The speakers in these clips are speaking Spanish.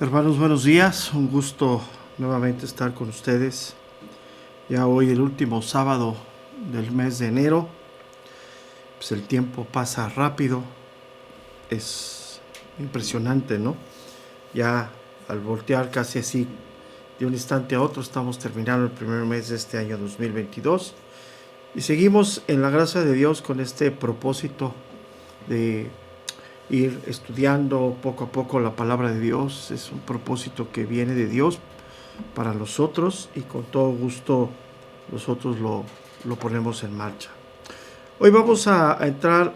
Hermanos, buenos días. Un gusto nuevamente estar con ustedes. Ya hoy el último sábado del mes de enero. Pues el tiempo pasa rápido. Es impresionante, ¿no? Ya al voltear casi así de un instante a otro estamos terminando el primer mes de este año 2022. Y seguimos en la gracia de Dios con este propósito de ir estudiando poco a poco la palabra de Dios. Es un propósito que viene de Dios para nosotros y con todo gusto nosotros lo ponemos en marcha. Hoy vamos a entrar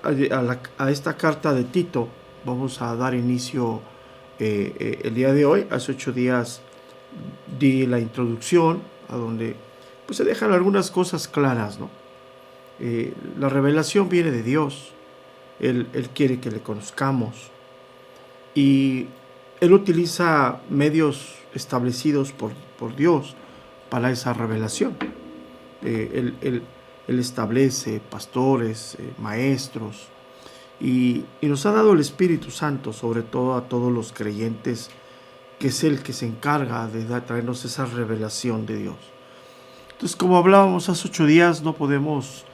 a esta carta de Tito. Vamos a dar inicio el día de hoy. Hace 8 días di la introducción a donde pues se dejan algunas cosas claras, ¿no? La revelación viene de Dios. Él quiere que le conozcamos y Él utiliza medios establecidos por Dios para esa revelación. Él establece pastores, maestros y nos ha dado el Espíritu Santo, sobre todo a todos los creyentes, que es el que se encarga de traernos esa revelación de Dios. Entonces, como hablábamos hace 8 días, no podemos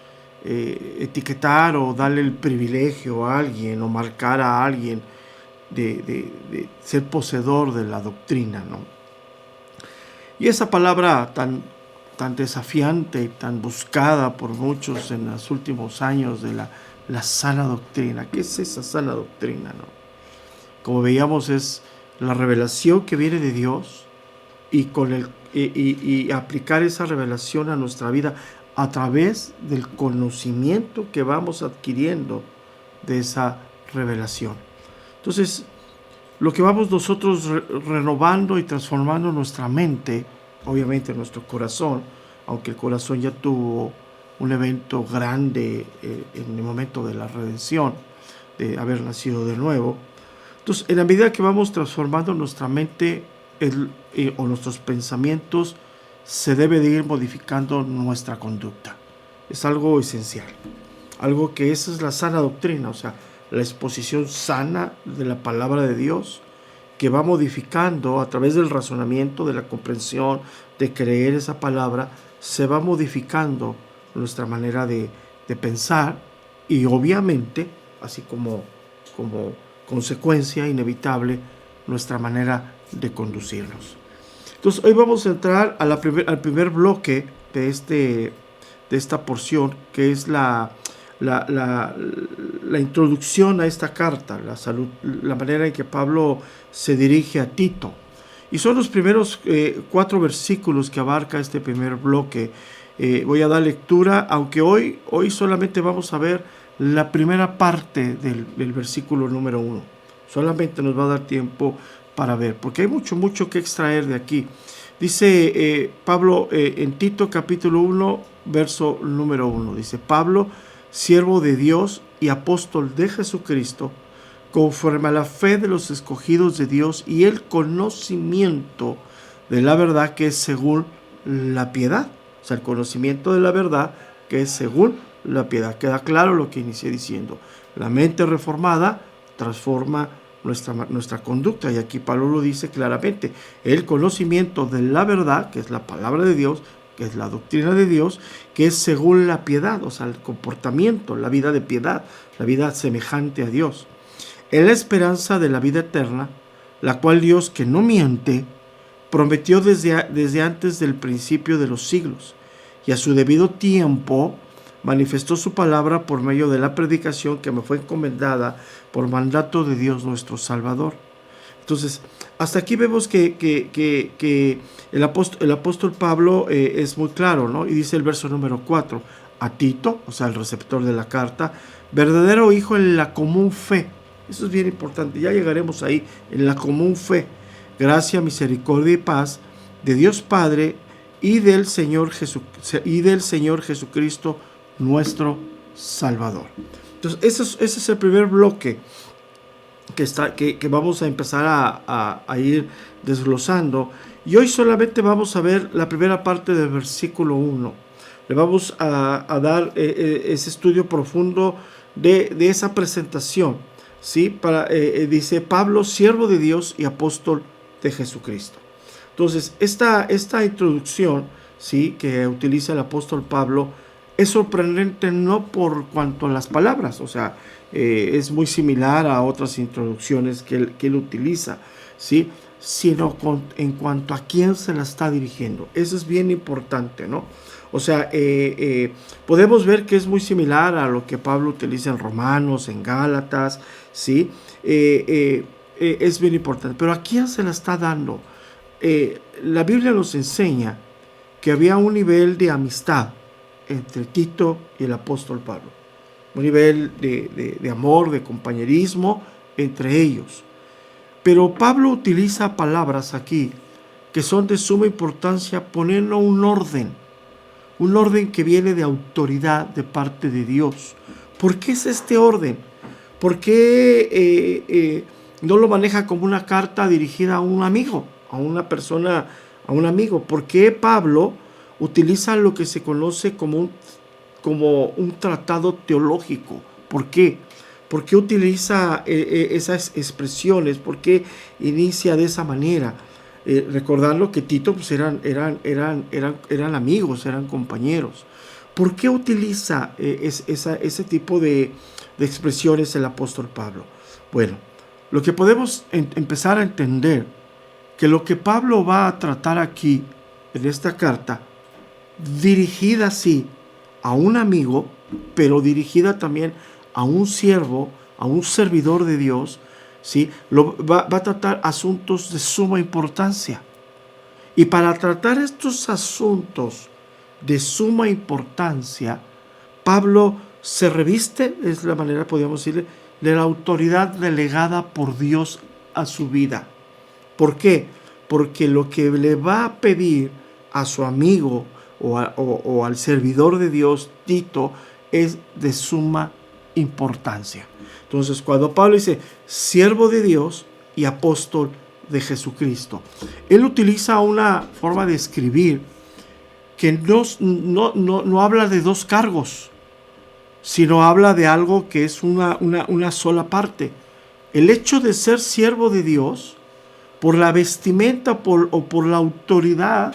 etiquetar o darle el privilegio a alguien o marcar a alguien de ser poseedor de la doctrina, ¿no? Y esa palabra tan desafiante y tan buscada por muchos en los últimos años de la sana doctrina. ¿Qué es esa sana doctrina, no? Como veíamos, es la revelación que viene de Dios y aplicar esa revelación a nuestra vida a través del conocimiento que vamos adquiriendo de esa revelación. Entonces, lo que vamos nosotros renovando y transformando nuestra mente, obviamente nuestro corazón, aunque el corazón ya tuvo un evento grande en el momento de la redención, de haber nacido de nuevo. Entonces, en la medida que vamos transformando nuestra mente o nuestros pensamientos, se debe de ir modificando nuestra conducta. Es algo esencial. Algo que esa es la sana doctrina, o sea, la exposición sana de la palabra de Dios, que va modificando a través del razonamiento, de la comprensión, de creer esa palabra, se va modificando nuestra manera de pensar y obviamente, así como consecuencia inevitable, nuestra manera de conducirnos. Entonces, hoy vamos a entrar al primer bloque de esta porción, que es la introducción a esta carta, la manera en que Pablo se dirige a Tito. Y son los primeros 4 versículos que abarca este primer bloque. Voy a dar lectura, aunque hoy solamente vamos a ver la primera parte del versículo número 1. Solamente nos va a dar tiempo para ver, porque hay mucho que extraer de aquí. Dice Pablo en Tito capítulo 1, verso número 1. Dice: Pablo, siervo de Dios y apóstol de Jesucristo, conforme a la fe de los escogidos de Dios y el conocimiento de la verdad que es según la piedad. O sea, el conocimiento de la verdad que es según la piedad. Queda claro lo que inicié diciendo. La mente reformada transforma nuestra conducta, y aquí Pablo lo dice claramente: el conocimiento de la verdad, que es la palabra de Dios, que es la doctrina de Dios, que es según la piedad, o sea, el comportamiento, la vida de piedad, la vida semejante a Dios, en la esperanza de la vida eterna, la cual Dios, que no miente, prometió desde antes del principio de los siglos, y a su debido tiempo manifestó su palabra por medio de la predicación que me fue encomendada por mandato de Dios nuestro Salvador. Entonces, hasta aquí vemos que el apóstol Pablo es muy claro, ¿no? Y dice el verso número 4, a Tito, o sea, el receptor de la carta, verdadero hijo en la común fe. Eso es bien importante, ya llegaremos ahí, en la común fe. Gracia, misericordia y paz de Dios Padre y del Señor Jesucristo, nuestro Salvador. Entonces, ese es el primer bloque que vamos a empezar a ir desglosando. Y hoy solamente vamos a ver la primera parte del versículo 1. Le vamos a dar ese estudio profundo de esa presentación, ¿sí? Dice: Pablo, siervo de Dios y apóstol de Jesucristo. Entonces, esta introducción, ¿sí?, que utiliza el apóstol Pablo es sorprendente no por cuanto a las palabras, o sea, es muy similar a otras introducciones que él utiliza, ¿sí?, sino en cuanto a quién se la está dirigiendo. Eso es bien importante, ¿no? O sea, podemos ver que es muy similar a lo que Pablo utiliza en Romanos, en Gálatas, ¿sí? Es bien importante. Pero ¿a quién se la está dando? La Biblia nos enseña que había un nivel de amistad entre Tito y el apóstol Pablo. Un nivel de amor, de compañerismo entre ellos. Pero Pablo utiliza palabras aquí que son de suma importancia, poniendo un orden que viene de autoridad de parte de Dios. ¿Por qué es este orden? ¿Por qué no lo maneja como una carta dirigida a un amigo, a una persona, a un amigo? ¿Por qué Pablo utiliza lo que se conoce como un tratado teológico? ¿Por qué? ¿Por qué utiliza esas expresiones? ¿Por qué inicia de esa manera? Recordando que Tito pues eran amigos, eran compañeros. ¿Por qué utiliza ese tipo de expresiones el apóstol Pablo? Bueno, lo que podemos empezar a entender, que lo que Pablo va a tratar aquí, en esta carta, dirigida sí a un amigo, pero dirigida también a un siervo, a un servidor de Dios, ¿sí? Va a tratar asuntos de suma importancia. Y para tratar estos asuntos de suma importancia, Pablo se reviste, es la manera, podríamos decirle, de la autoridad delegada por Dios a su vida. ¿Por qué? Porque lo que le va a pedir a su amigo o al servidor de Dios, Tito, es de suma importancia. Entonces, cuando Pablo dice siervo de Dios y apóstol de Jesucristo, él utiliza una forma de escribir que no habla de dos cargos, sino habla de algo que es una sola parte. El hecho de ser siervo de Dios, por la vestimenta o por la autoridad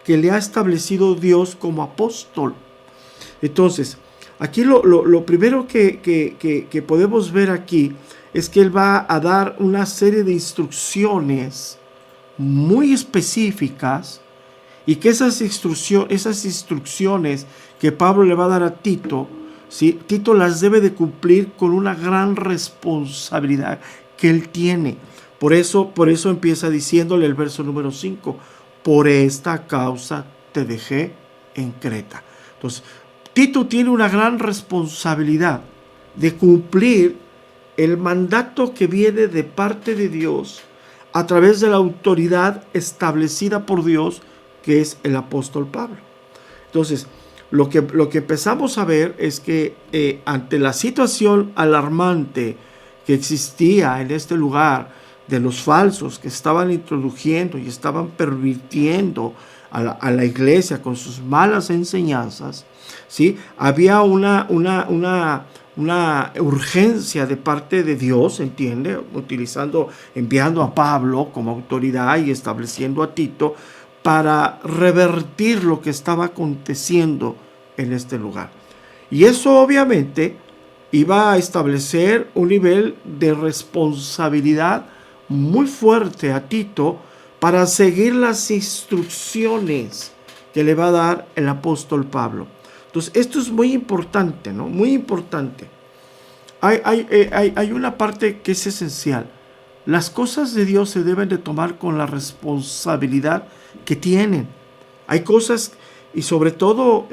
que le ha establecido Dios como apóstol. Entonces, aquí lo primero que podemos ver aquí es que él va a dar una serie de instrucciones muy específicas, y que esas instrucciones que Pablo le va a dar a Tito, ¿sí?, Tito las debe de cumplir con una gran responsabilidad que él tiene. Por eso empieza diciéndole el verso número 5, por esta causa te dejé en Creta. Entonces, Tito tiene una gran responsabilidad de cumplir el mandato que viene de parte de Dios a través de la autoridad establecida por Dios, que es el apóstol Pablo. Entonces, lo que empezamos a ver es que ante la situación alarmante que existía en este lugar, de los falsos que estaban introduciendo y estaban pervirtiendo a la iglesia con sus malas enseñanzas, ¿sí?, había una urgencia de parte de Dios, ¿entiende?, enviando a Pablo como autoridad y estableciendo a Tito para revertir lo que estaba aconteciendo en este lugar. Y eso obviamente iba a establecer un nivel de responsabilidad muy fuerte a Tito para seguir las instrucciones que le va a dar el apóstol Pablo. Entonces, esto es muy importante, ¿no? Muy importante. Hay una parte que es esencial. Las cosas de Dios se deben de tomar con la responsabilidad que tienen. Hay cosas, y sobre todo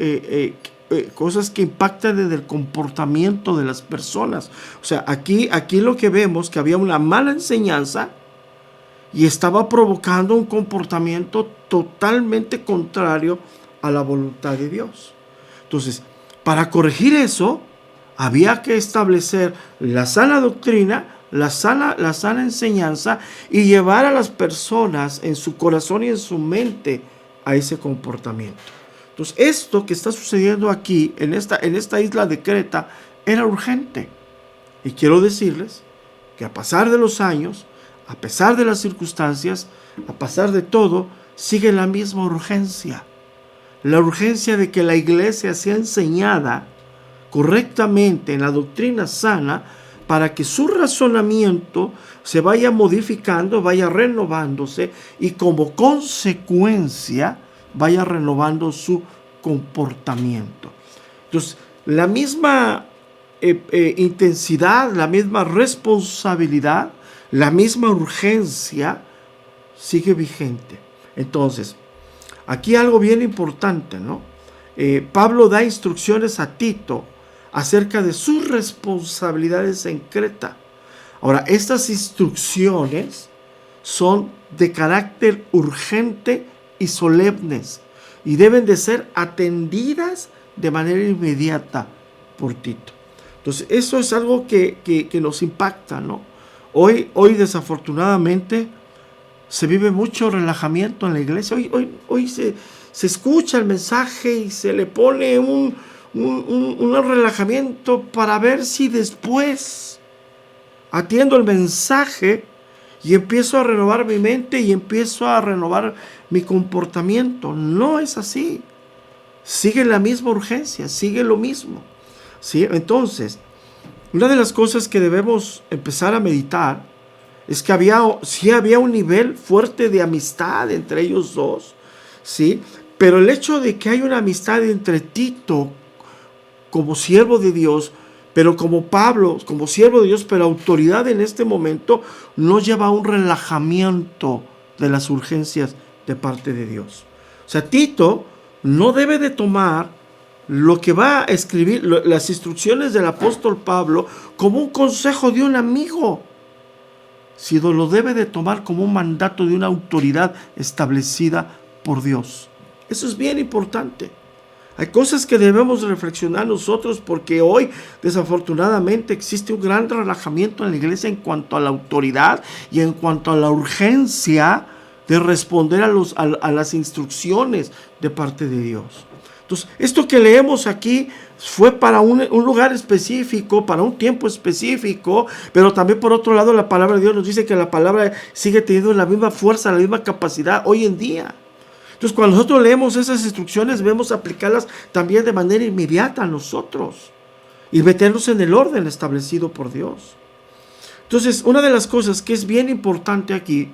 cosas que impactan en el comportamiento de las personas. O sea, aquí lo que vemos, que había una mala enseñanza y estaba provocando un comportamiento totalmente contrario a la voluntad de Dios. Entonces, para corregir eso, había que establecer la sana doctrina, la sana enseñanza, y llevar a las personas en su corazón y en su mente a ese comportamiento. Entonces, esto que está sucediendo aquí, en esta isla de Creta, era urgente. Y quiero decirles que a pasar de los años, a pesar de las circunstancias, a pesar de todo, sigue la misma urgencia. La urgencia de que la iglesia sea enseñada correctamente en la doctrina sana para que su razonamiento se vaya modificando, vaya renovándose y como consecuencia vaya renovando su comportamiento. Entonces, la misma intensidad, la misma responsabilidad, la misma urgencia sigue vigente. Entonces, aquí algo bien importante, ¿no? Pablo da instrucciones a Tito acerca de sus responsabilidades en Creta. Ahora, estas instrucciones son de carácter urgente y solemnes y deben de ser atendidas de manera inmediata por Tito. Entonces, eso es algo que nos impacta, ¿no? Hoy desafortunadamente se vive mucho relajamiento en la iglesia. Hoy se escucha el mensaje y se le pone un relajamiento para ver si después atiendo el mensaje y empiezo a renovar mi mente y empiezo a renovar mi comportamiento. No es así. Sigue la misma urgencia, sigue lo mismo, ¿sí? Entonces, una de las cosas que debemos empezar a meditar es que sí había un nivel fuerte de amistad entre ellos dos, ¿sí? Pero el hecho de que hay una amistad entre Tito como siervo de Dios, pero como Pablo, como siervo de Dios, pero autoridad en este momento, no lleva a un relajamiento de las urgencias de parte de Dios. O sea, Tito no debe de tomar lo que va a escribir, las instrucciones del apóstol Pablo, como un consejo de un amigo, sino lo debe de tomar como un mandato de una autoridad establecida por Dios. Eso es bien importante. Hay cosas que debemos reflexionar nosotros porque hoy desafortunadamente existe un gran relajamiento en la iglesia en cuanto a la autoridad y en cuanto a la urgencia de responder a las instrucciones de parte de Dios. Entonces, esto que leemos aquí fue para un lugar específico, para un tiempo específico, pero también por otro lado la palabra de Dios nos dice que la palabra sigue teniendo la misma fuerza, la misma capacidad hoy en día. Entonces, cuando nosotros leemos esas instrucciones, debemos aplicarlas también de manera inmediata a nosotros y meternos en el orden establecido por Dios. Entonces, una de las cosas que es bien importante aquí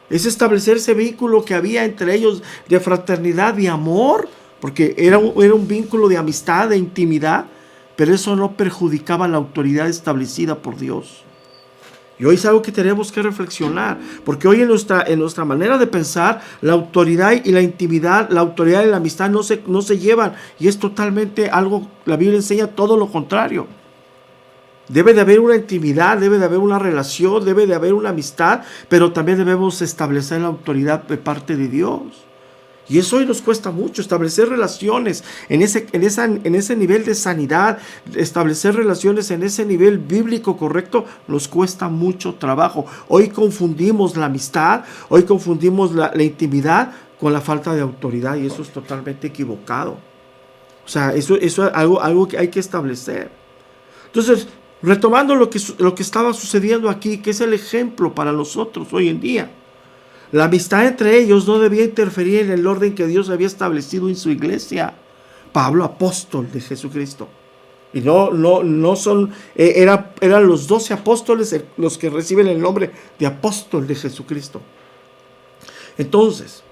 es establecer ese vínculo que había entre ellos de fraternidad y amor, porque era un vínculo de amistad, de intimidad, pero eso no perjudicaba la autoridad establecida por Dios. Y hoy es algo que tenemos que reflexionar, porque hoy en nuestra manera de pensar, la autoridad y la intimidad, la autoridad y la amistad no se llevan, y es totalmente algo, la Biblia enseña todo lo contrario. Debe de haber una intimidad, debe de haber una relación, debe de haber una amistad, pero también debemos establecer la autoridad de parte de Dios. Y eso hoy nos cuesta mucho, establecer relaciones en ese nivel de sanidad, establecer relaciones en ese nivel bíblico correcto, nos cuesta mucho trabajo. Hoy confundimos la amistad, hoy confundimos la intimidad con la falta de autoridad, y eso es totalmente equivocado. O sea, eso es algo que hay que establecer. Entonces, retomando lo que estaba sucediendo aquí, que es el ejemplo para nosotros hoy en día. La amistad entre ellos no debía interferir en el orden que Dios había establecido en su iglesia. Pablo, apóstol de Jesucristo. Y no son, eran los 12 apóstoles los que reciben el nombre de apóstol de Jesucristo. Entonces,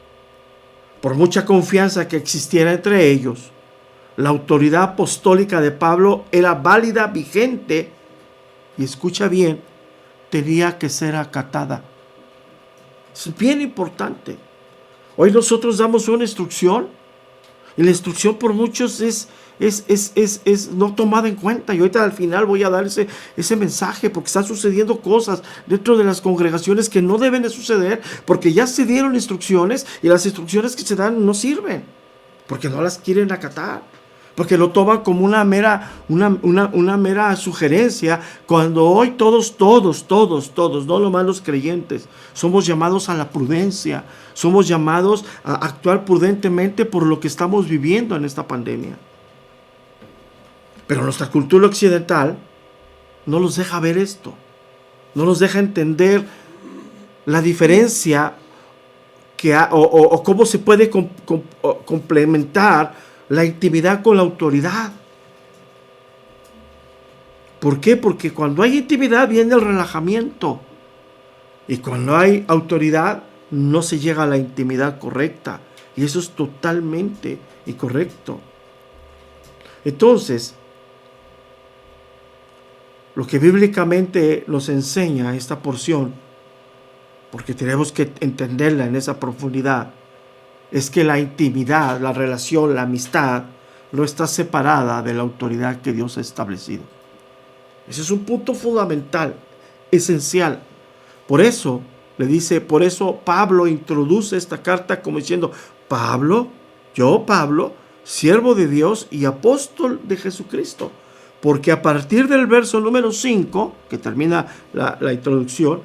por mucha confianza que existiera entre ellos, la autoridad apostólica de Pablo era válida, vigente, y escucha bien, tenía que ser acatada. Es bien importante. Hoy nosotros damos una instrucción y la instrucción por muchos es no tomada en cuenta. Y ahorita al final voy a dar ese mensaje porque están sucediendo cosas dentro de las congregaciones que no deben de suceder porque ya se dieron instrucciones y las instrucciones que se dan no sirven porque no las quieren acatar. Porque lo toman como una mera sugerencia, cuando hoy todos, no nomás los creyentes, somos llamados a la prudencia, somos llamados a actuar prudentemente por lo que estamos viviendo en esta pandemia. Pero nuestra cultura occidental no nos deja ver esto, no nos deja entender la diferencia o cómo se puede complementar la intimidad con la autoridad. ¿Por qué? Porque cuando hay intimidad viene el relajamiento. Y cuando hay autoridad no se llega a la intimidad correcta. Y eso es totalmente incorrecto. Entonces, lo que bíblicamente nos enseña esta porción, porque tenemos que entenderla en esa profundidad, es que la intimidad, la relación, la amistad, no está separada de la autoridad que Dios ha establecido. Ese es un punto fundamental, esencial. Por eso Pablo introduce esta carta como diciendo: yo Pablo, siervo de Dios y apóstol de Jesucristo. Porque a partir del verso número 5, que termina la introducción,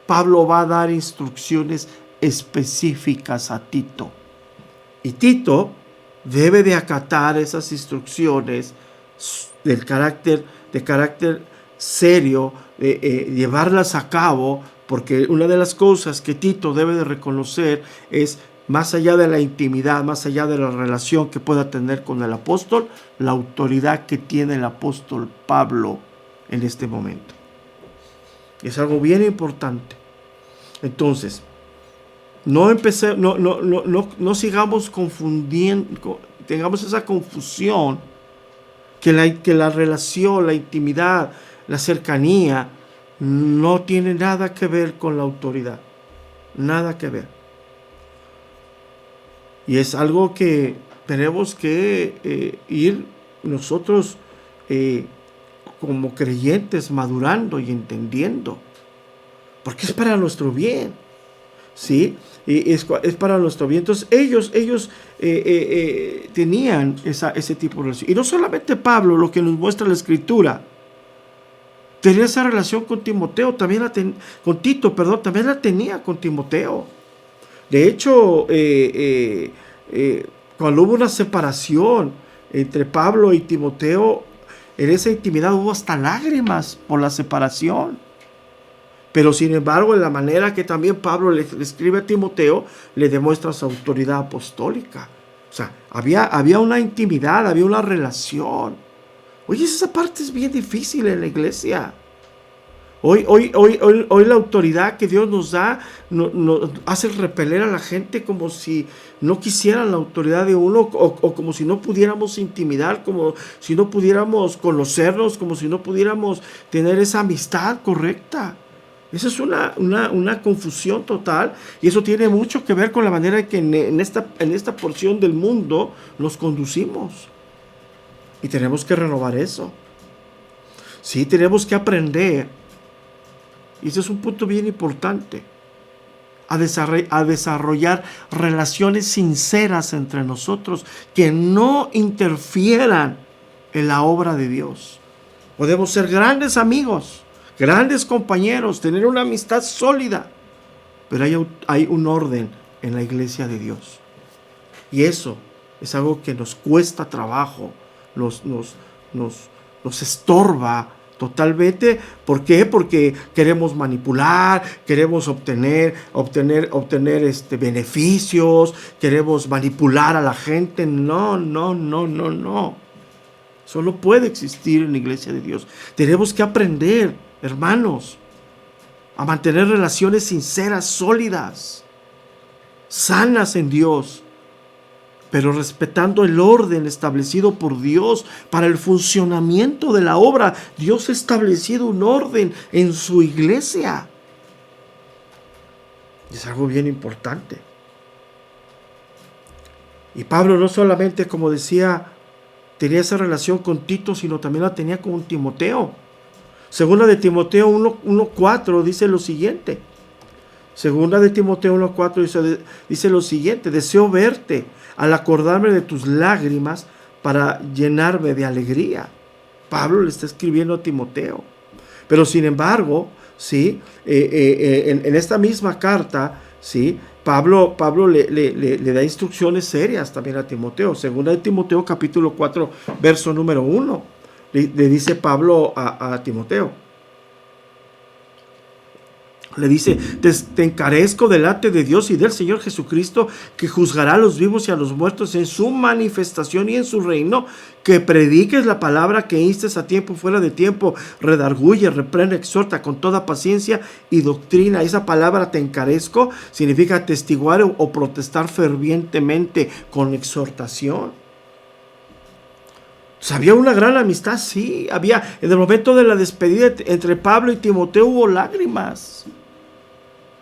Pablo va a dar instrucciones específicas a Tito. Y Tito debe de acatar esas instrucciones de carácter serio, llevarlas a cabo, porque una de las cosas que Tito debe de reconocer es, más allá de la intimidad, más allá de la relación que pueda tener con el apóstol, la autoridad que tiene el apóstol Pablo en este momento. Es algo bien importante. Entonces, no sigamos confundiendo, tengamos esa confusión que la relación, la intimidad, la cercanía no tiene nada que ver con la autoridad. Nada que ver. Y es algo que tenemos que ir nosotros como creyentes madurando y entendiendo. Porque es para nuestro bien. ¿Sí? Es para nuestro bien. Entonces ellos tenían ese tipo de relación. Y no solamente Pablo, lo que nos muestra la Escritura. Tenía esa relación con Timoteo, con Tito, también la tenía con Timoteo. De hecho, cuando hubo una separación entre Pablo y Timoteo, en esa intimidad hubo hasta lágrimas por la separación. Pero sin embargo, en la manera que también Pablo le escribe a Timoteo, le demuestra su autoridad apostólica. O sea, había una intimidad, había una relación. Oye, esa parte es bien difícil en la iglesia. Hoy la autoridad que Dios nos da nos hace repeler a la gente como si no quisieran la autoridad de uno, o como si no pudiéramos intimidar, como si no pudiéramos conocernos, como si no pudiéramos tener esa amistad correcta. Esa es una confusión total, y eso tiene mucho que ver con la manera en que en esta porción del mundo nos conducimos. Y tenemos que renovar eso. Sí, tenemos que aprender, y ese es un punto bien importante, a desarrollar relaciones sinceras entre nosotros que no interfieran en la obra de Dios. Podemos ser grandes amigos, grandes compañeros, tener una amistad sólida, pero hay un orden en la iglesia de Dios. Y eso es algo que nos cuesta trabajo, nos estorba totalmente. ¿Por qué? Porque queremos manipular, queremos obtener beneficios, queremos manipular a la gente. No. Eso no puede existir en la iglesia de Dios. Tenemos que aprender, hermanos, a mantener relaciones sinceras, sólidas, sanas en Dios, pero respetando el orden establecido por Dios para el funcionamiento de la obra. Dios ha establecido un orden en su iglesia. Es algo bien importante. Y Pablo no solamente, como decía, tenía esa relación con Tito, sino también la tenía con Timoteo. Segunda de Timoteo 1:4 dice lo siguiente. Segunda de Timoteo 1:4 dice lo siguiente: deseo verte al acordarme de tus lágrimas para llenarme de alegría. Pablo le está escribiendo a Timoteo. Pero sin embargo, ¿sí? En esta misma carta, ¿sí? Pablo le da instrucciones serias también a Timoteo. Segunda de Timoteo capítulo 4, verso número 1. Le dice Pablo a Timoteo: Le dice: te encarezco delante de Dios y del Señor Jesucristo, que juzgará a los vivos y a los muertos en su manifestación y en su reino, que prediques la palabra, que instes a tiempo fuera de tiempo, redarguye, reprende, exhorta con toda paciencia y doctrina. Esa palabra te encarezco significa atestiguar o protestar fervientemente con exhortación. Había una gran amistad, sí. Había, en el momento de la despedida entre Pablo y Timoteo, hubo lágrimas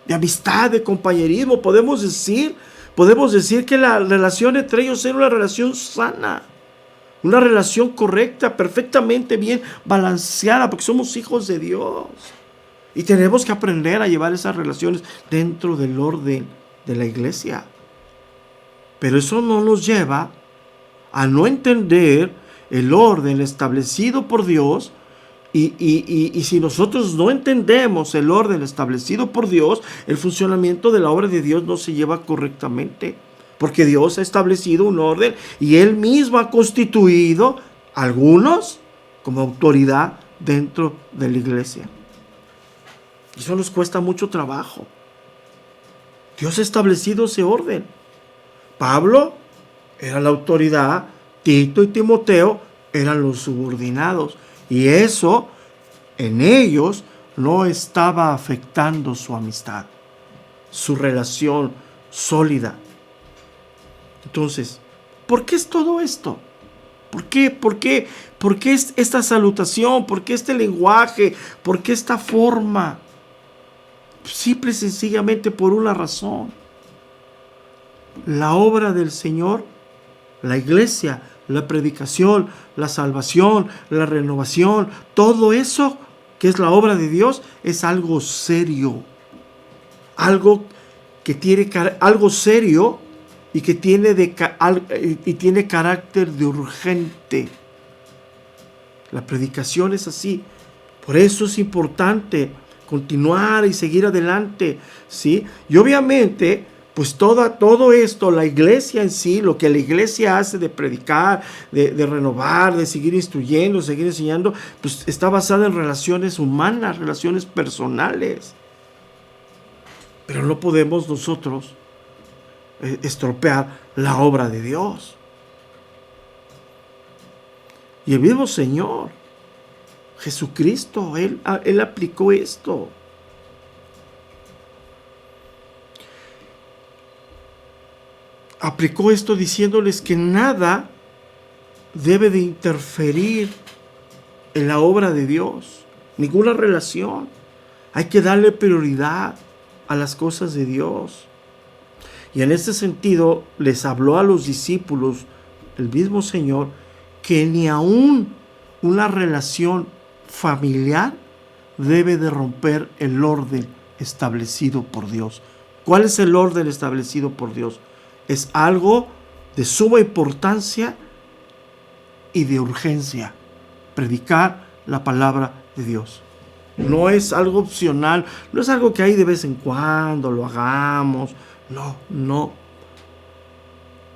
de amistad, de compañerismo. Podemos decir que la relación entre ellos era una relación sana, una relación correcta, perfectamente bien balanceada, porque somos hijos de Dios. Y tenemos que aprender a llevar esas relaciones dentro del orden de la iglesia. Pero eso no nos lleva a no entender el orden establecido por Dios. Y si nosotros no entendemos el orden establecido por Dios, el funcionamiento de la obra de Dios no se lleva correctamente. Porque Dios ha establecido un orden y Él mismo ha constituido a algunos como autoridad dentro de la iglesia. Y eso nos cuesta mucho trabajo. Dios ha establecido ese orden. Pablo era la autoridad, Tito y Timoteo eran los subordinados. Y eso en ellos no estaba afectando su amistad, su relación sólida. Entonces, ¿por qué es todo esto? ¿Por qué es esta salutación? ¿Por qué este lenguaje? ¿Por qué esta forma? Simple y sencillamente por una razón. La obra del Señor, la iglesia, la predicación, la salvación, la renovación, todo eso que es la obra de Dios es algo serio. Algo que tiene algo serio y que tiene carácter de urgente. La predicación es así. Por eso es importante continuar y seguir adelante, ¿sí? Y obviamente, pues todo esto, la iglesia en sí, lo que la iglesia hace de predicar, de renovar, de seguir instruyendo, seguir enseñando, pues está basada en relaciones humanas, relaciones personales. Pero no podemos nosotros estropear la obra de Dios. Y el mismo Señor Jesucristo, Él aplicó esto. Aplicó esto diciéndoles que nada debe de interferir en la obra de Dios, ninguna relación. Hay que darle prioridad a las cosas de Dios. Y en este sentido les habló a los discípulos el mismo Señor que ni aún una relación familiar debe de romper el orden establecido por Dios. ¿Cuál es el orden establecido por Dios? Es algo de suma importancia y de urgencia. Predicar la palabra de Dios. No es algo opcional, no es algo que ahí de vez en cuando lo hagamos. No.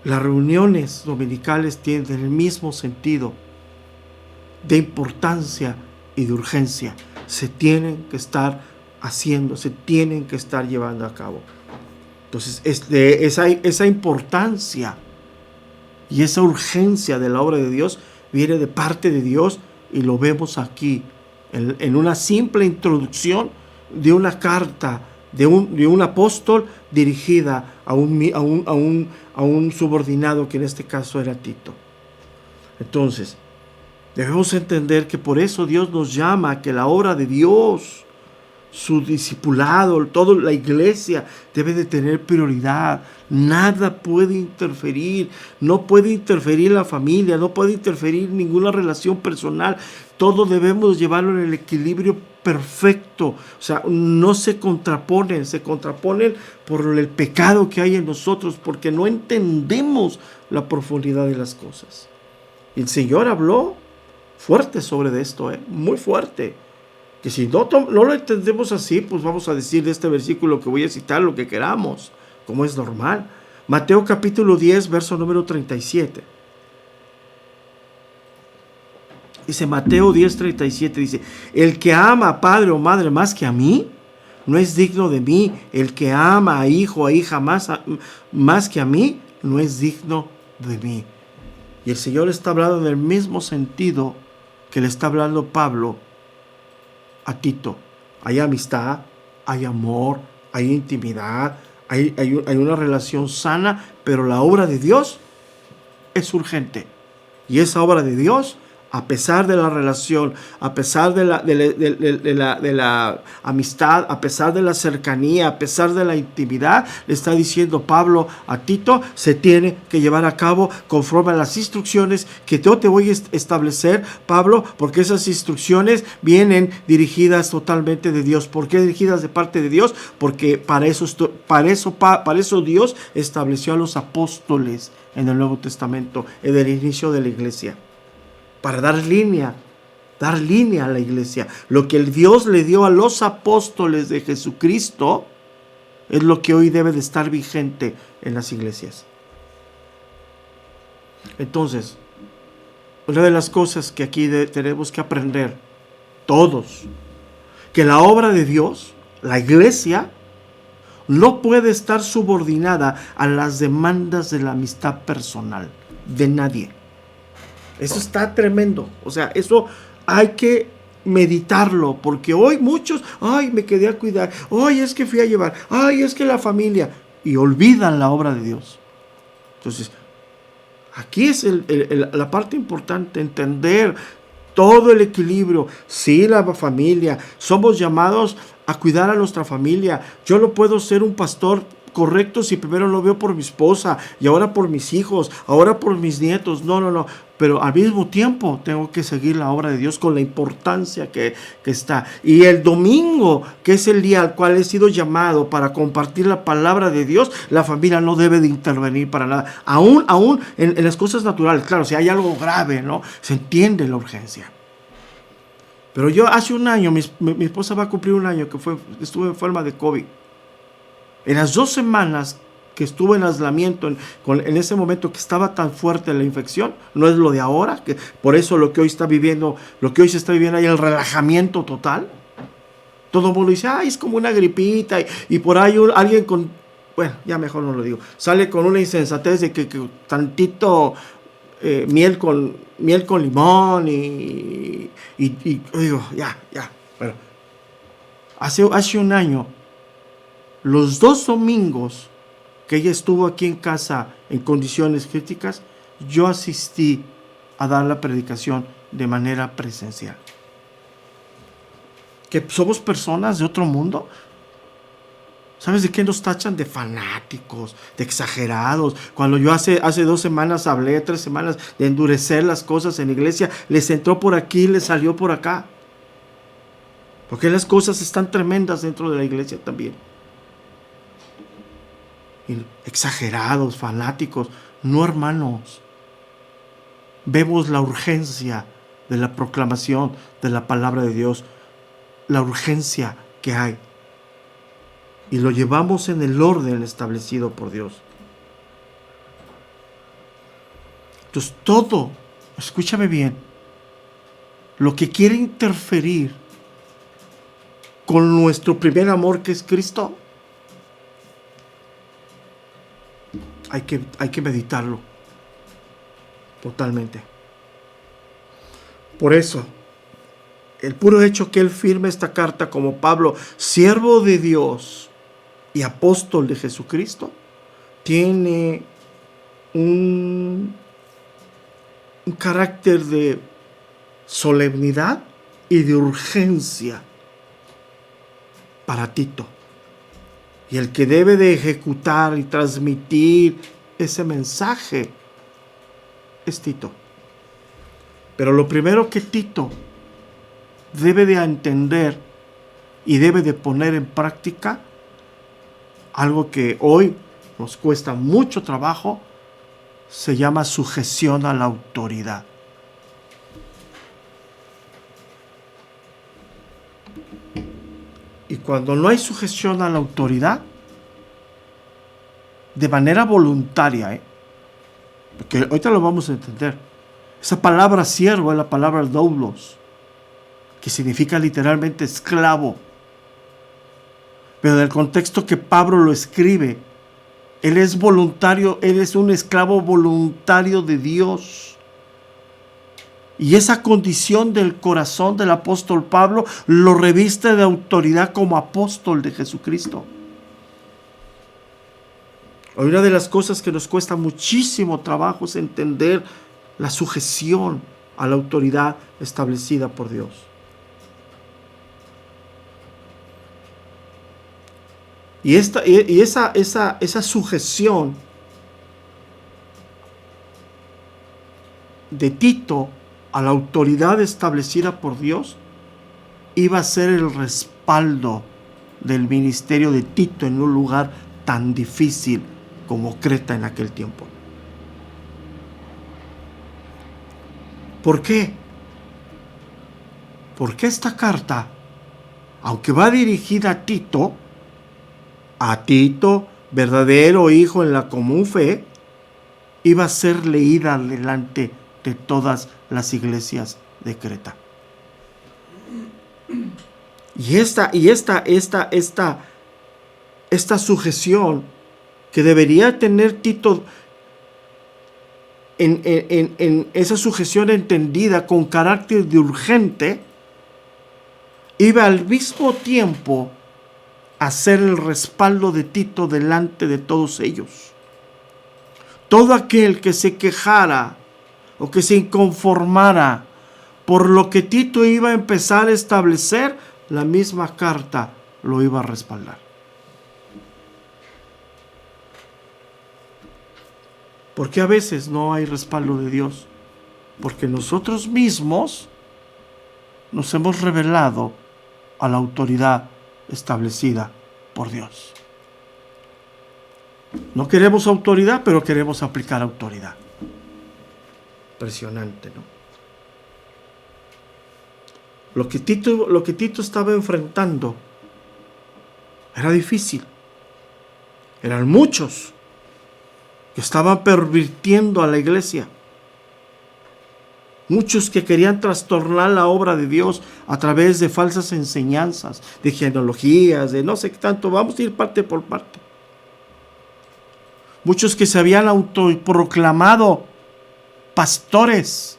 Las reuniones dominicales tienen el mismo sentido de importancia y de urgencia. Se tienen que estar haciendo, se tienen que estar llevando a cabo. Entonces, esa importancia y esa urgencia de la obra de Dios viene de parte de Dios, y lo vemos aquí en una simple introducción de una carta de un apóstol dirigida a un subordinado, que en este caso era Tito. Entonces, debemos entender que por eso Dios nos llama a que la obra de Dios, su discipulado, toda la iglesia debe de tener prioridad. Nada puede interferir, no puede interferir la familia, no puede interferir ninguna relación personal. Todo debemos llevarlo en el equilibrio perfecto. O sea, no se contraponen por el pecado que hay en nosotros, porque no entendemos la profundidad de las cosas. Y el Señor habló fuerte sobre esto, muy fuerte. Que si no lo entendemos así, pues vamos a decir de este versículo que voy a citar lo que queramos, como es normal. Mateo capítulo 10, verso número 37. Dice Mateo 10:37, dice: el que ama a padre o madre más que a mí, no es digno de mí. El que ama a hijo, a hija más que a mí, no es digno de mí. Y el Señor está hablando en el mismo sentido que le está hablando Pablo a Tito. Hay amistad, hay amor, hay intimidad, hay una relación sana, pero la obra de Dios es urgente. Y esa obra de Dios, a pesar de la relación, a pesar de la amistad, a pesar de la cercanía, a pesar de la intimidad, le está diciendo Pablo a Tito, se tiene que llevar a cabo conforme a las instrucciones que yo te voy a establecer, Pablo, porque esas instrucciones vienen dirigidas totalmente de Dios. ¿Por qué dirigidas de parte de Dios? Porque para eso Dios estableció a los apóstoles en el Nuevo Testamento, en el inicio de la iglesia, para dar línea a la iglesia. Lo que el Dios le dio a los apóstoles de Jesucristo es lo que hoy debe de estar vigente en las iglesias. Entonces, una de las cosas que aquí tenemos que aprender todos, que la obra de Dios, la iglesia, no puede estar subordinada a las demandas de la amistad personal de nadie. Eso está tremendo. O sea, eso hay que meditarlo, porque hoy muchos, me quedé a cuidar, es que fui a llevar, es que la familia, y olvidan la obra de Dios. Entonces, aquí es la parte importante, entender todo el equilibrio. Sí, la familia, somos llamados a cuidar a nuestra familia. Yo no puedo ser un pastor correcto si primero lo veo por mi esposa, y ahora por mis hijos, ahora por mis nietos. No. Pero al mismo tiempo tengo que seguir la obra de Dios con la importancia que está. Y el domingo, que es el día al cual he sido llamado para compartir la palabra de Dios, la familia no debe de intervenir para nada. Aún en las cosas naturales. Claro, si hay algo grave, ¿no? Se entiende la urgencia. Pero yo hace un año, mi esposa va a cumplir un año que estuve enferma de COVID. En las 2 semanas que estuve en aislamiento, en ese momento que estaba tan fuerte la infección, no es lo de ahora, que por eso lo que hoy se está viviendo ahí, el relajamiento total. Todo el mundo dice, es como una gripita, y por ahí alguien con, bueno, ya mejor no lo digo, sale con una insensatez de que tantito miel con limón y digo, ya, bueno. Hace un año, los 2 domingos que ella estuvo aquí en casa en condiciones críticas, yo asistí a dar la predicación de manera presencial. Que somos personas de otro mundo. ¿Sabes de qué nos tachan? De fanáticos, de exagerados. Cuando yo hace 2 semanas hablé, 3 semanas, de endurecer las cosas en la iglesia, les entró por aquí, les salió por acá. Porque las cosas están tremendas dentro de la iglesia también. Exagerados, fanáticos. No, hermanos. Vemos la urgencia de la proclamación de la palabra de Dios. La urgencia que hay. Y lo llevamos en el orden establecido por Dios. Entonces todo, escúchame bien, lo que quiere interferir con nuestro primer amor, que es Cristo, hay que meditarlo totalmente. Por eso, el puro hecho que él firme esta carta como Pablo, siervo de Dios y apóstol de Jesucristo, tiene un carácter de solemnidad y de urgencia para Tito. Y el que debe de ejecutar y transmitir ese mensaje es Tito. Pero lo primero que Tito debe de entender y debe de poner en práctica, algo que hoy nos cuesta mucho trabajo, se llama sujeción a la autoridad. Y cuando no hay sujeción a la autoridad, de manera voluntaria, porque ahorita lo vamos a entender, esa palabra siervo es la palabra doulos, que significa literalmente esclavo. pero en el contexto que Pablo lo escribe, él es voluntario, él es un esclavo voluntario de Dios. Y esa condición del corazón del apóstol Pablo lo reviste de autoridad como apóstol de Jesucristo. Una de las cosas que nos cuesta muchísimo trabajo es entender la sujeción a la autoridad establecida por Dios. Y esa sujeción de Tito a la autoridad establecida por Dios iba a ser el respaldo del ministerio de Tito en un lugar tan difícil como Creta en aquel tiempo. ¿Por qué? Porque esta carta, aunque va dirigida a Tito, verdadero hijo en la común fe, iba a ser leída delante de todas las iglesias de Creta. Y esta sujeción que debería tener Tito, en esa sujeción entendida con carácter de urgente, iba al mismo tiempo a ser el respaldo de Tito delante de todos ellos. Todo aquel que se quejara o que se inconformara por lo que Tito iba a empezar a establecer, la misma carta lo iba a respaldar. ¿Por qué a veces no hay respaldo de Dios? Porque nosotros mismos nos hemos rebelado a la autoridad establecida por Dios. No queremos autoridad, pero queremos aplicar autoridad. Impresionante, ¿no? Lo que Tito estaba enfrentando era difícil. Eran muchos que estaban pervirtiendo a la iglesia. Muchos que querían trastornar la obra de Dios a través de falsas enseñanzas, de genealogías, de no sé qué tanto. Vamos a ir parte por parte. Muchos que se habían autoproclamado pastores.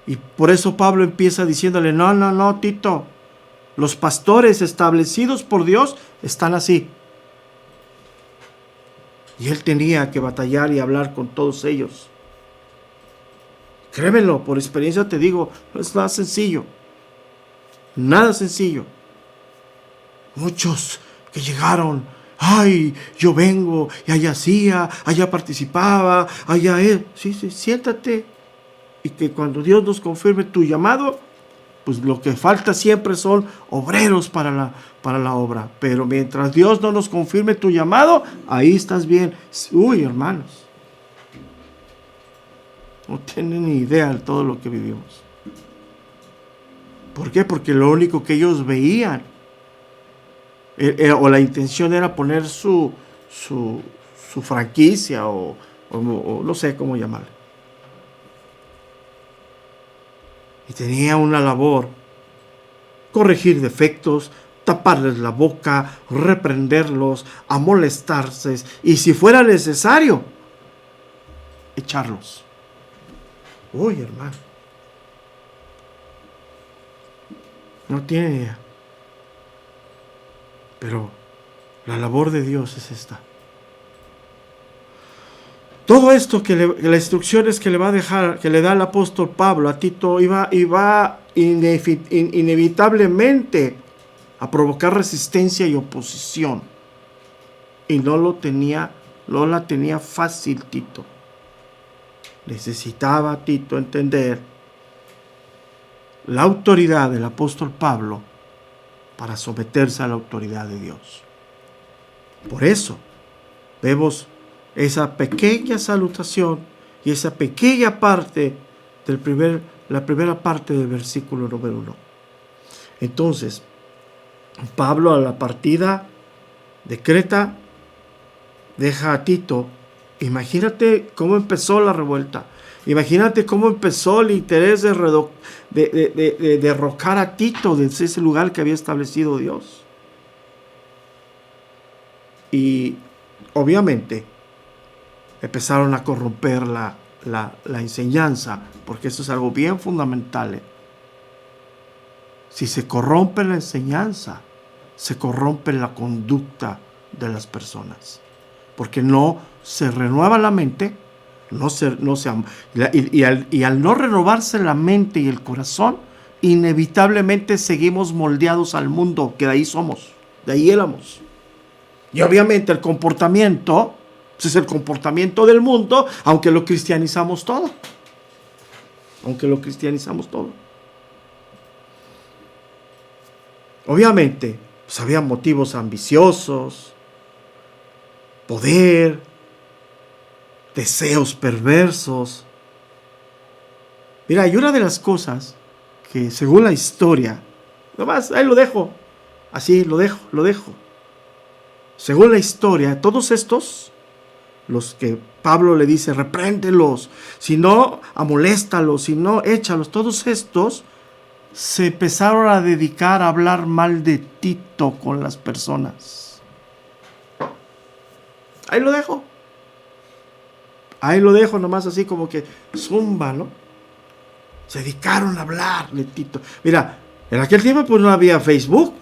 Y por eso Pablo empieza diciéndole, no, Tito, los pastores establecidos por Dios están así. Y él tenía que batallar y hablar con todos ellos. Créemelo, por experiencia te digo, no es nada sencillo. Nada sencillo. Muchos que llegaron, ay, yo vengo, y allá hacía, allá participaba, allá él. Sí, siéntate. Y que cuando Dios nos confirme tu llamado, pues lo que falta siempre son obreros para la obra. Pero mientras Dios no nos confirme tu llamado, ahí estás bien. Uy, hermanos, no tienen ni idea de todo lo que vivimos. ¿Por qué? Porque lo único que ellos veían, o la intención era poner su franquicia, o no sé cómo llamarle. Y tenía una labor: corregir defectos, taparles la boca, reprenderlos, amonestarse, y si fuera necesario, echarlos. Uy, hermano, no tiene idea. Pero la labor de Dios es esta. Todo esto las instrucciones que le va a dejar, que le da el apóstol Pablo a Tito, iba inevitablemente a provocar resistencia y oposición. Y no la tenía fácil Tito. Necesitaba Tito entender la autoridad del apóstol Pablo para someterse a la autoridad de Dios. Por eso vemos esa pequeña salutación y esa pequeña parte la primera parte del versículo número 1. Entonces, Pablo, a la partida de Creta, deja a Tito. Imagínate cómo empezó la revuelta. Imagínate cómo empezó el interés de derrocar a Tito desde ese lugar que había establecido Dios. Y obviamente empezaron a corromper la enseñanza, porque eso es algo bien fundamental. Si se corrompe la enseñanza, se corrompe la conducta de las personas, porque no se renueva la mente, y al no renovarse la mente y el corazón, inevitablemente seguimos moldeados al mundo, que de ahí somos, de ahí éramos. Y obviamente el comportamiento es el comportamiento del mundo, aunque lo cristianizamos todo. Obviamente, pues había motivos ambiciosos, poder, deseos perversos. Mira, y una de las cosas que según la historia, nomás ahí lo dejo, así lo dejo. Según la historia, todos estos, los que Pablo le dice, repréndelos, si no, amoléstalos, si no, échalos, todos estos se empezaron a dedicar a hablar mal de Tito con las personas. Ahí lo dejo nomás así como que zumba, ¿no? Se dedicaron a hablar de Tito. Mira, en aquel tiempo pues no había Facebook.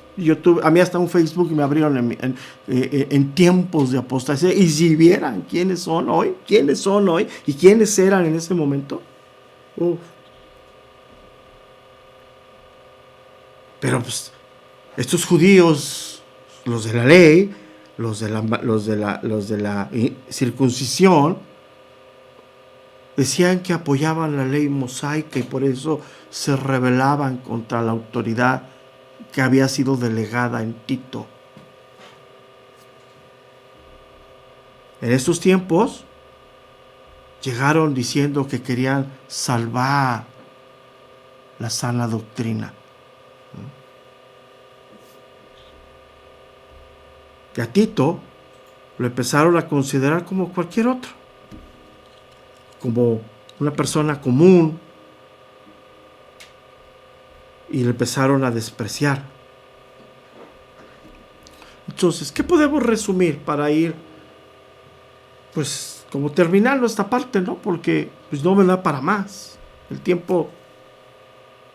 A mí hasta un Facebook me abrieron en tiempos de apostasía. Y si vieran quiénes son hoy y quiénes eran en ese momento. Pero pues estos judíos, los de la ley, los de la circuncisión, decían que apoyaban la ley mosaica y por eso se rebelaban contra la autoridad que había sido delegada en Tito. En estos tiempos llegaron diciendo que querían salvar la sana doctrina. Y a Tito lo empezaron a considerar como cualquier otro, como una persona común, y le empezaron a despreciar. Entonces, ¿qué podemos resumir para ir, pues, como terminando esta parte, ¿no? Porque pues no me da para más. El tiempo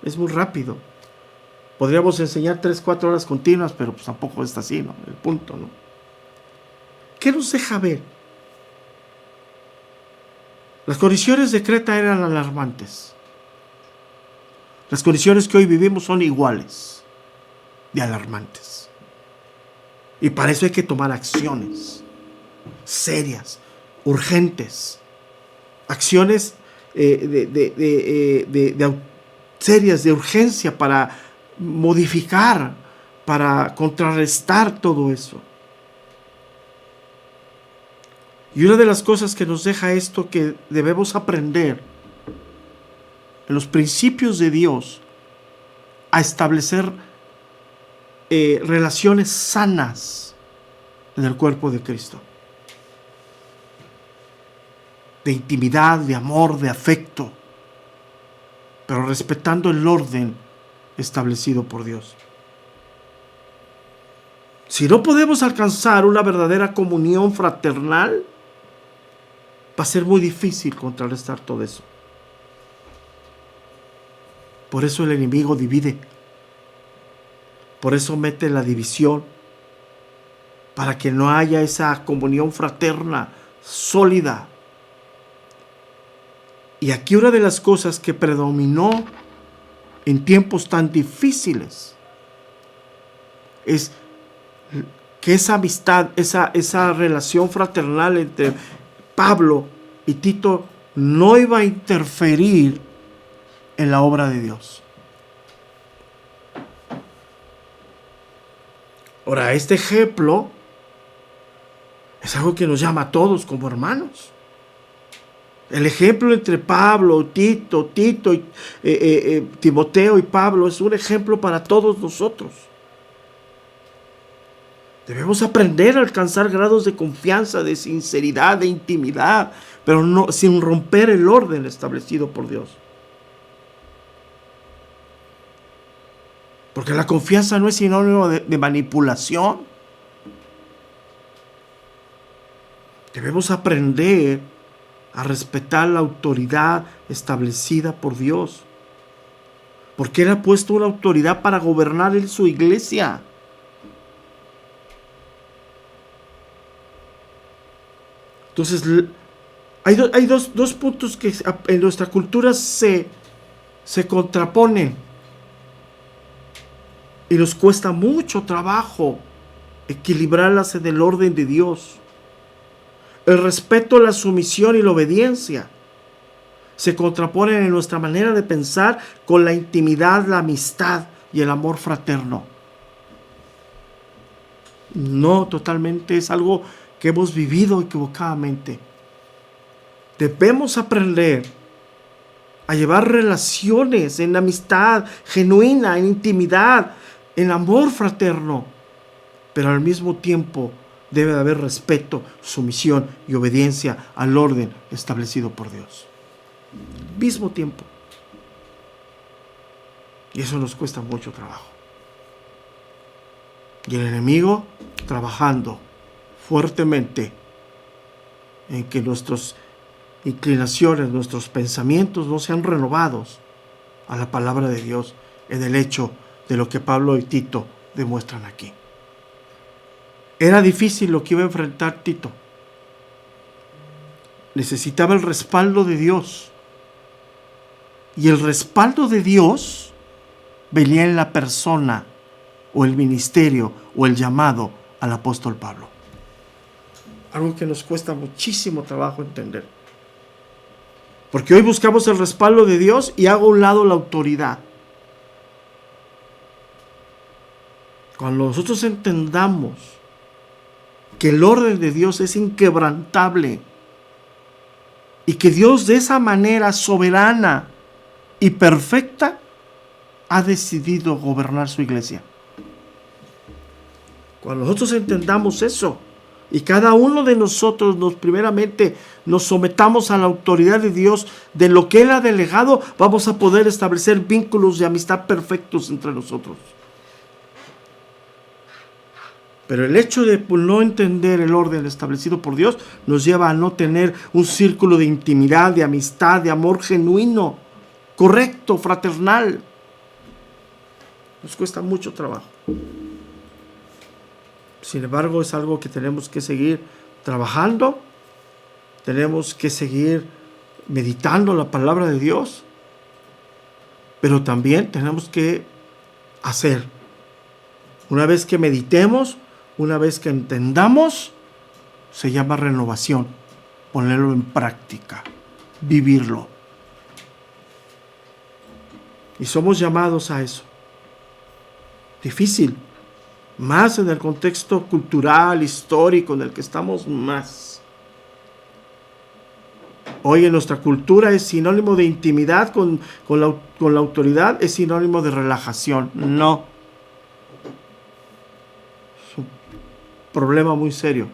es muy rápido. Podríamos enseñar 3-4 horas continuas, pero pues tampoco está así, ¿no? El punto, ¿no? ¿Qué nos deja ver? Las condiciones de Creta eran alarmantes. Las condiciones que hoy vivimos son iguales de alarmantes. Y para eso hay que tomar acciones serias, urgentes, acciones serias de urgencia para modificar, para contrarrestar todo eso. Y una de las cosas que nos deja esto que debemos aprender en los principios de Dios a establecer relaciones sanas en el cuerpo de Cristo. De intimidad, de amor, de afecto, pero respetando el orden establecido por Dios. Si no podemos alcanzar una verdadera comunión fraternal, va a ser muy difícil contrarrestar todo eso. Por eso el enemigo divide. Por eso mete la división. Para que no haya esa comunión fraterna sólida. Y aquí una de las cosas que predominó en tiempos tan difíciles es que esa amistad, esa relación fraternal entre Pablo y Tito no iba a interferir en la obra de Dios. Ahora, este ejemplo es algo que nos llama a todos como hermanos. El ejemplo entre Pablo, Tito, Timoteo y Pablo es un ejemplo para todos nosotros. Debemos aprender a alcanzar grados de confianza, de sinceridad, de intimidad, pero no sin romper el orden establecido por Dios. Porque la confianza no es sinónimo de manipulación. Debemos aprender a respetar la autoridad establecida por Dios. Porque Él ha puesto una autoridad para gobernar en su iglesia. Entonces, hay dos puntos que en nuestra cultura se contraponen. Y nos cuesta mucho trabajo equilibrarlas en el orden de Dios. El respeto, la sumisión y la obediencia se contraponen en nuestra manera de pensar con la intimidad, la amistad y el amor fraterno. No, totalmente es algo que hemos vivido equivocadamente. Debemos aprender a llevar relaciones en amistad genuina, en intimidad, en amor fraterno, pero al mismo tiempo debe de haber respeto, sumisión y obediencia al orden establecido por Dios. Al mismo tiempo. Y eso nos cuesta mucho trabajo. Y el enemigo trabajando fuertemente en que nuestras inclinaciones, nuestros pensamientos no sean renovados a la palabra de Dios en el hecho de lo que Pablo y Tito demuestran aquí. Era difícil lo que iba a enfrentar Tito. Necesitaba el respaldo de Dios. Y el respaldo de Dios venía en la persona o el ministerio o el llamado al apóstol Pablo. Algo que nos cuesta muchísimo trabajo entender. Porque hoy buscamos el respaldo de Dios y hago a un lado la autoridad. Cuando nosotros entendamos que el orden de Dios es inquebrantable y que Dios de esa manera soberana y perfecta ha decidido gobernar su iglesia. Cuando nosotros entendamos eso y cada uno de nosotros primeramente nos sometamos a la autoridad de Dios de lo que Él ha delegado, vamos a poder establecer vínculos de amistad perfectos entre nosotros. Pero el hecho de no entender el orden establecido por Dios nos lleva a no tener un círculo de intimidad, de amistad, de amor genuino, correcto, fraternal. Nos cuesta mucho trabajo. Sin embargo, es algo que tenemos que seguir trabajando. Tenemos que seguir meditando la palabra de Dios. Pero también tenemos que hacer. Una vez que meditemos, una vez que entendamos, se llama renovación. Ponerlo en práctica. Vivirlo. Y somos llamados a eso. Difícil. Más en el contexto cultural, histórico en el que estamos más. Hoy en nuestra cultura es sinónimo de intimidad con la autoridad, es sinónimo de relajación. No. Es un problema muy serio.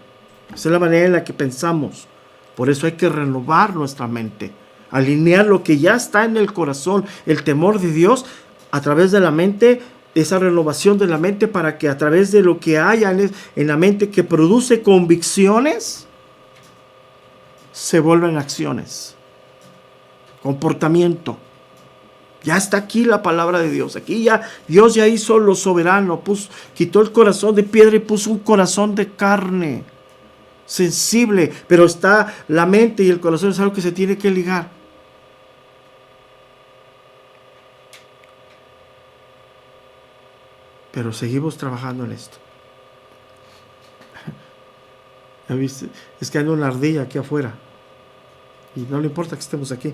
Esa es la manera en la que pensamos. Por eso hay que renovar nuestra mente. Alinear lo que ya está en el corazón, el temor de Dios, a través de la mente, esa renovación de la mente para que a través de lo que haya en la mente que produce convicciones, se vuelvan acciones, comportamiento. Ya está aquí la palabra de Dios. Aquí ya Dios ya hizo lo soberano, quitó el corazón de piedra y puso un corazón de carne, sensible, pero está la mente y el corazón es algo que se tiene que ligar. Pero seguimos trabajando en esto. ¿Ya viste? Es que hay una ardilla aquí afuera. Y no le importa que estemos aquí.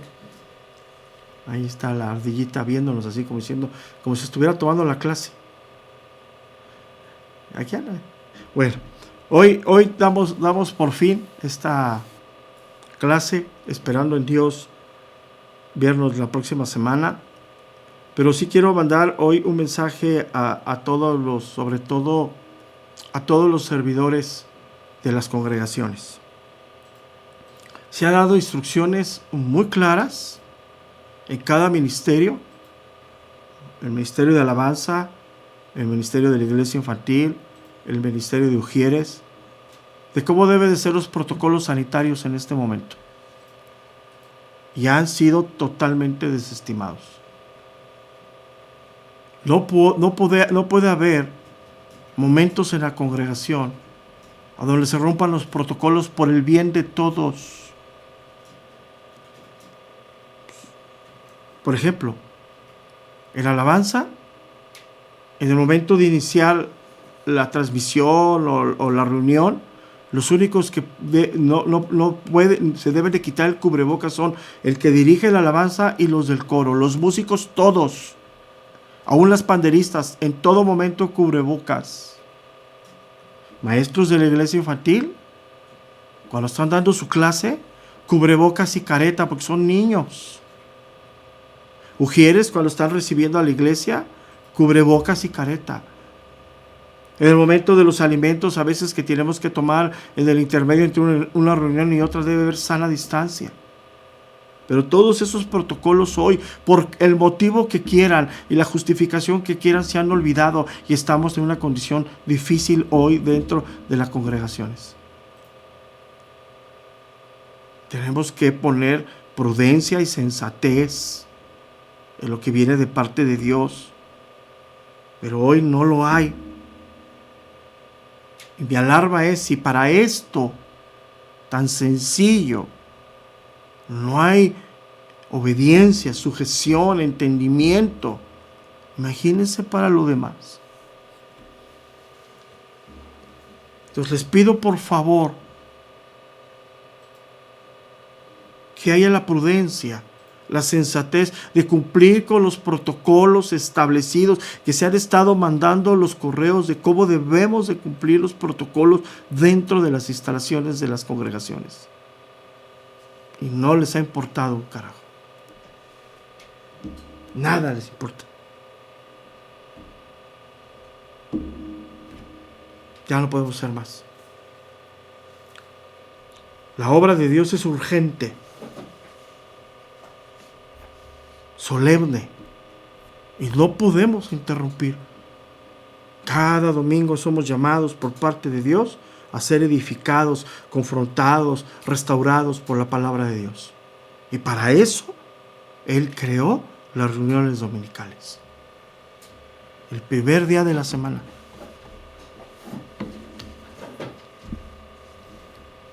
Ahí está la ardillita viéndonos así como diciendo, como si estuviera tomando la clase. Aquí anda. Bueno, hoy damos por fin esta clase, esperando en Dios vernos la próxima semana. Pero sí quiero mandar hoy un mensaje a todos los, sobre todo a todos los servidores de las congregaciones. Se han dado instrucciones muy claras en cada ministerio, el ministerio de alabanza, el ministerio de la iglesia infantil, el ministerio de Ujieres, de cómo deben de ser los protocolos sanitarios en este momento. Y han sido totalmente desestimados. No puede haber momentos en la congregación a donde se rompan los protocolos por el bien de todos. Por ejemplo, en la alabanza, en el momento de iniciar la transmisión o la reunión, los únicos que se deben de quitar el cubrebocas son el que dirige la alabanza y los del coro. Los músicos todos, aún las panderistas, en todo momento cubrebocas. Maestros de la iglesia infantil, cuando están dando su clase, cubrebocas y careta porque son niños. Ujieres, cuando están recibiendo a la iglesia, cubrebocas y careta. En el momento de los alimentos, a veces que tenemos que tomar en el intermedio entre una reunión y otra, debe haber sana distancia. Pero todos esos protocolos hoy, por el motivo que quieran y la justificación que quieran, se han olvidado y estamos en una condición difícil hoy dentro de las congregaciones. Tenemos que poner prudencia y sensatez en lo que viene de parte de Dios, pero hoy no lo hay. Y mi alarma es, si para esto tan sencillo no hay obediencia, sujeción, entendimiento, imagínense para lo demás. Entonces les pido por favor que haya la prudencia, la sensatez de cumplir con los protocolos establecidos, que se han estado mandando los correos de cómo debemos de cumplir los protocolos dentro de las instalaciones de las congregaciones. Y no les ha importado un carajo. Nada les importa. Ya no podemos hacer más. La obra de Dios es urgente, solemne, y no podemos interrumpir. Cada domingo somos llamados por parte de Dios a ser edificados, confrontados, restaurados por la palabra de Dios. Y para eso Él creó las reuniones dominicales, el primer día de la semana.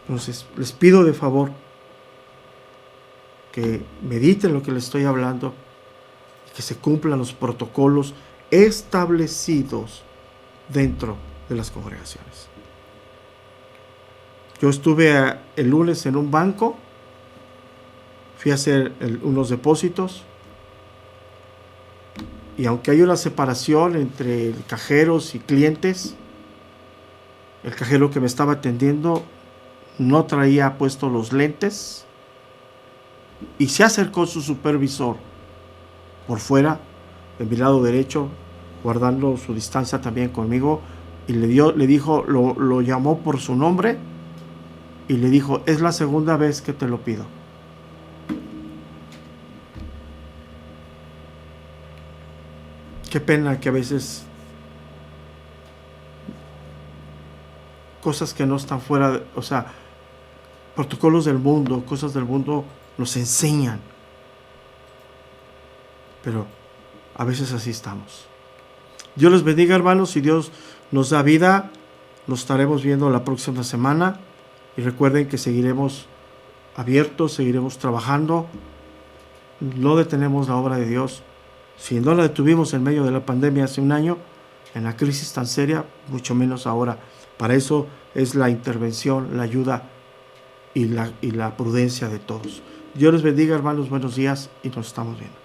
Entonces, les pido de favor que mediten lo que les estoy hablando y que se cumplan los protocolos establecidos dentro de las congregaciones. Yo estuve el lunes en un banco, fui a hacer unos depósitos, y aunque hay una separación entre cajeros y clientes, el cajero que me estaba atendiendo no traía puestos los lentes y se acercó su supervisor por fuera, de mi lado derecho, guardando su distancia también conmigo, y le dijo, lo llamó por su nombre y le dijo: es la segunda vez que te lo pido. Qué pena que a veces cosas que no están fuera, protocolos del mundo, cosas del mundo nos enseñan, pero a veces así estamos. Dios les bendiga, hermanos. Si Dios nos da vida, nos estaremos viendo la próxima semana, y recuerden que seguiremos abiertos, seguiremos trabajando. No detenemos la obra de Dios. Si no la detuvimos en medio de la pandemia hace un año, en la crisis tan seria, mucho menos ahora. Para eso es la intervención, la ayuda y la prudencia de todos. Dios les bendiga, hermanos. Buenos días y nos estamos viendo.